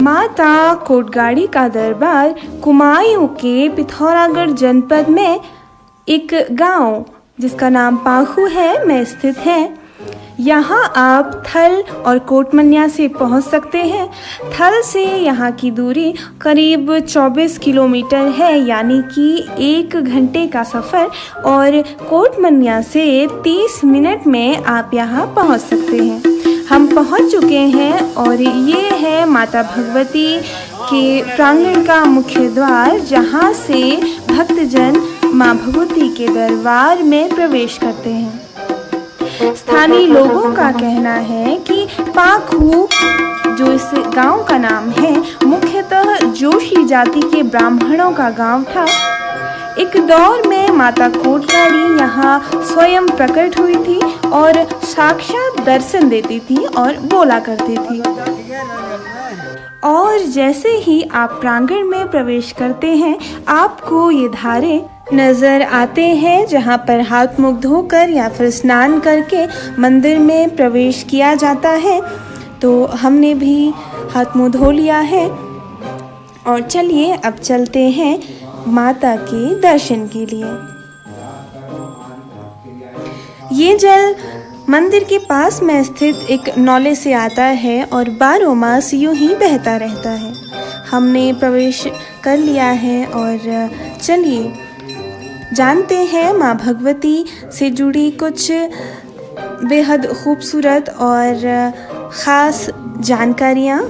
माता कोटगाड़ी का दरबार कुमायूं के पिथौरागढ़ जनपद में एक गांव जिसका नाम पाखू है में स्थित है। यहाँ आप थल और कोटमन्या से पहुँच सकते हैं। थल से यहाँ की दूरी करीब 24 किलोमीटर है, यानी कि 1 घंटे का सफ़र, और कोटमन्या से 30 मिनट में आप यहाँ पहुँच सकते हैं। हम पहुँच चुके हैं और ये है माता भगवती के प्रांगण का मुख्य द्वार, जहाँ से भक्तजन माँ भगवती के दरबार में प्रवेश करते हैं। स्थानीय लोगों का कहना है कि पाखू, जो इस गांव का नाम है, मुख्यतः जोशी जाति के ब्राह्मणों का गांव था। एक दौर में माता कोटगाड़ी यहाँ स्वयं प्रकट हुई थी और साक्षात दर्शन देती थी और बोला करती थी। और जैसे ही आप प्रांगण में प्रवेश करते हैं, आपको ये धारे नज़र आते हैं, जहाँ पर हाथ मुख धोकर या फिर स्नान करके मंदिर में प्रवेश किया जाता है। तो हमने भी हाथ मुँह धो लिया है और चलिए अब चलते हैं माता के दर्शन के लिए। ये जल मंदिर के पास में स्थित एक नौले से आता है और 12 मास यूं ही बहता रहता है। हमने प्रवेश कर लिया है और चलिए जानते हैं माँ भगवती से जुड़ी कुछ बेहद खूबसूरत और ख़ास जानकारियाँ।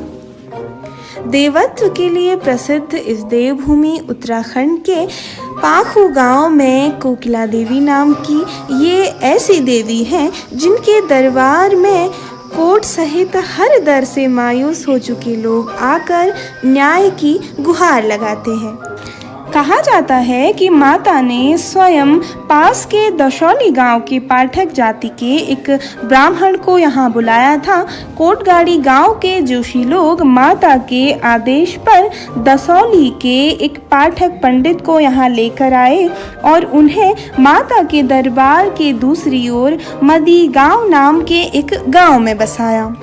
देवत्व के लिए प्रसिद्ध इस देवभूमि उत्तराखंड के पाखू गांव में कोकिला देवी नाम की ये ऐसी देवी हैं जिनके दरबार में कोट सहित हर दर से मायूस हो चुके लोग आकर न्याय की गुहार लगाते हैं। कहा जाता है कि माता ने स्वयं पास के दशौली गांव के पाठक जाति के एक ब्राह्मण को यहाँ बुलाया था। कोटगाड़ी गांव के जोशी लोग माता के आदेश पर दसौली के एक पाठक पंडित को यहाँ लेकर आए और उन्हें माता के दरबार के दूसरी ओर मदी गांव नाम के एक गांव में बसाया।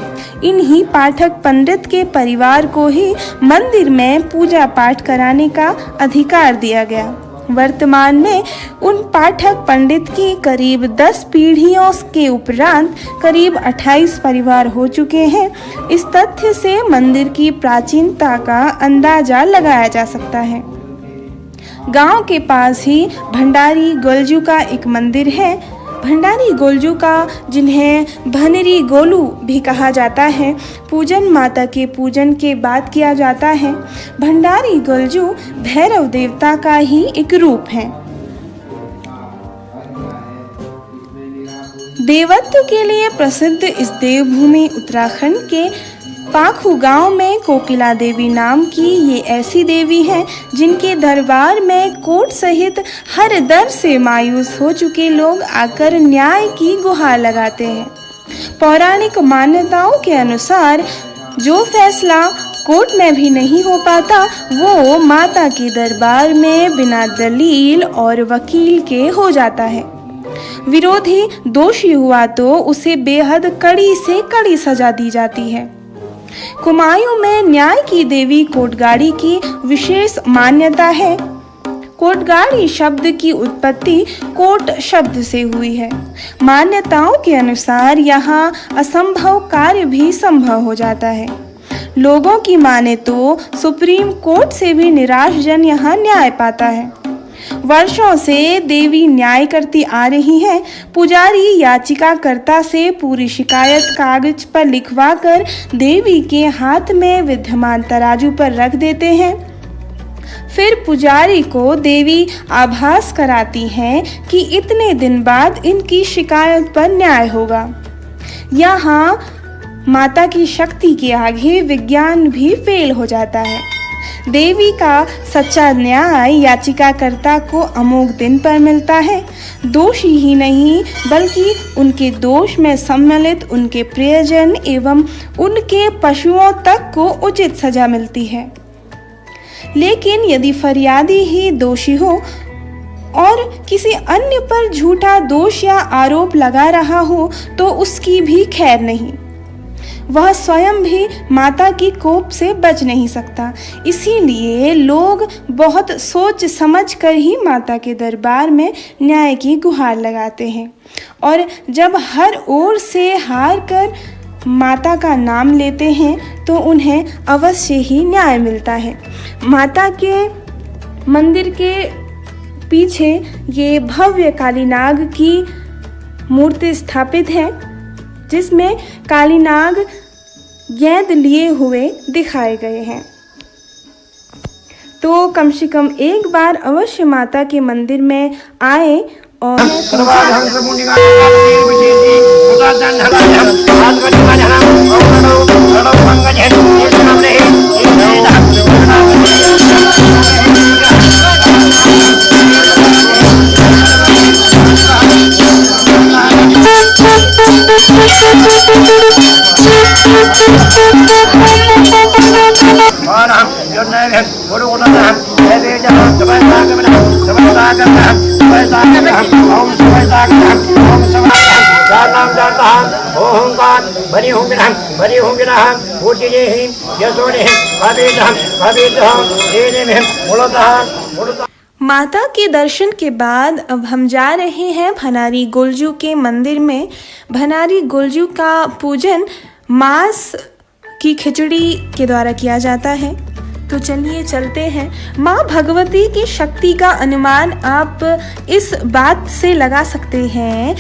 इन्हीं पाठक पंडित के परिवार को ही मंदिर में पूजा पाठ कराने का अधिकार दिया गया। वर्तमान में उन पाठक पंडित की करीब 10 पीढ़ियों के उपरांत करीब 28 परिवार हो चुके हैं। इस तथ्य से मंदिर की प्राचीनता का अंदाजा लगाया जा सकता है। गांव के पास ही भंडारी गोलजू का एक मंदिर है। भंडारी गोलजू का, जिन्हें भनरी गोलू भी कहा जाता है, पूजन माता के पूजन के बाद किया जाता है। भंडारी गोलजू भैरव देवता का ही एक रूप है। देवत्व के लिए प्रसिद्ध इस देवभूमि उत्तराखंड के पाखू गांव में कोकिला देवी नाम की ये ऐसी देवी हैं जिनके दरबार में कोट सहित हर दर से मायूस हो चुके लोग आकर न्याय की गुहार लगाते हैं। पौराणिक मान्यताओं के अनुसार जो फैसला कोर्ट में भी नहीं हो पाता, वो माता के दरबार में बिना दलील और वकील के हो जाता है। विरोधी दोषी हुआ तो उसे बेहद कड़ी से कड़ी सजा दी जाती है। कुमायूं में न्याय की देवी कोटगाड़ी की विशेष मान्यता है। कोटगाड़ी शब्द की उत्पत्ति कोट शब्द से हुई है। मान्यताओं के अनुसार यहाँ असंभव कार्य भी संभव हो जाता है। लोगों की माने तो सुप्रीम कोर्ट से भी निराश जन यहाँ न्याय पाता है। वर्षों से देवी न्याय करती आ रही है। पुजारी याचिकाकर्ता से पूरी शिकायत कागज पर लिखवाकर देवी के हाथ में विद्यमान तराजू पर रख देते हैं। फिर पुजारी को देवी आभास कराती हैं कि इतने दिन बाद इनकी शिकायत पर न्याय होगा। यहाँ माता की शक्ति के आगे विज्ञान भी फेल हो जाता है। देवी का सच्चा न्याय याचिकाकर्ता को अमोघ दिन पर मिलता है। दोषी ही नहीं बल्कि उनके दोष में सम्मिलित उनके प्रियजन एवं उनके पशुओं तक को उचित सजा मिलती है। लेकिन यदि फरियादी ही दोषी हो और किसी अन्य पर झूठा दोष या आरोप लगा रहा हो तो उसकी भी खैर नहीं। वह स्वयं भी माता की कोप से बच नहीं सकता। इसीलिए लोग बहुत सोच समझ कर ही माता के दरबार में न्याय की गुहार लगाते हैं और जब हर ओर से हार कर माता का नाम लेते हैं तो उन्हें अवश्य ही न्याय मिलता है। माता के मंदिर के पीछे ये भव्य कालीनाग की मूर्ति स्थापित है जिसमें कालीनाग गेंद लिए हुए दिखाए गए हैं। तो कम से कम एक बार अवश्य माता के मंदिर में आए और माता के दर्शन के बाद अब हम जा रहे हैं भंडारी गोलजू के मंदिर में। भंडारी गोलजू का पूजन मांस की खिचड़ी के द्वारा किया जाता है। तो चलिए चलते हैं। माँ भगवती की शक्ति का अनुमान आप इस बात से लगा सकते हैं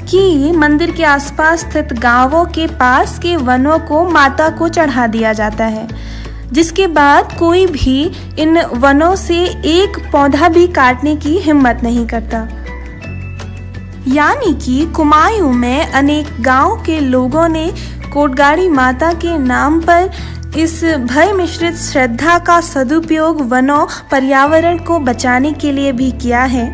कि मंदिर के आसपास स्थित गांवों के पास के वनों को माता को चढ़ा दिया जाता है, जिसके बाद कोई भी इन वनों से एक पौधा भी काटने की हिम्मत नहीं करता। यानी कि कुमायूं में अनेक गांव के लोगों ने कोटगाड़ी माता के नाम पर इस भय मिश्रित श्रद्धा का सदुपयोग वनों पर्यावरण को बचाने के लिए भी किया है।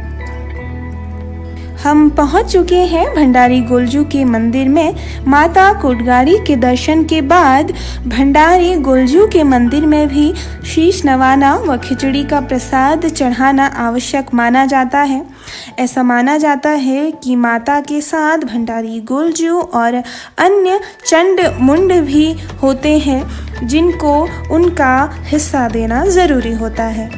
हम पहुंच चुके हैं भंडारी गोलजू के मंदिर में। माता कोटगाड़ी के दर्शन के बाद भंडारी गोलजू के मंदिर में भी शीश नवाना व खिचड़ी का प्रसाद चढ़ाना आवश्यक माना जाता है। ऐसा माना जाता है कि माता के साथ भंडारी गोलजू और अन्य चंड मुंड भी होते हैं जिनको उनका हिस्सा देना ज़रूरी होता है।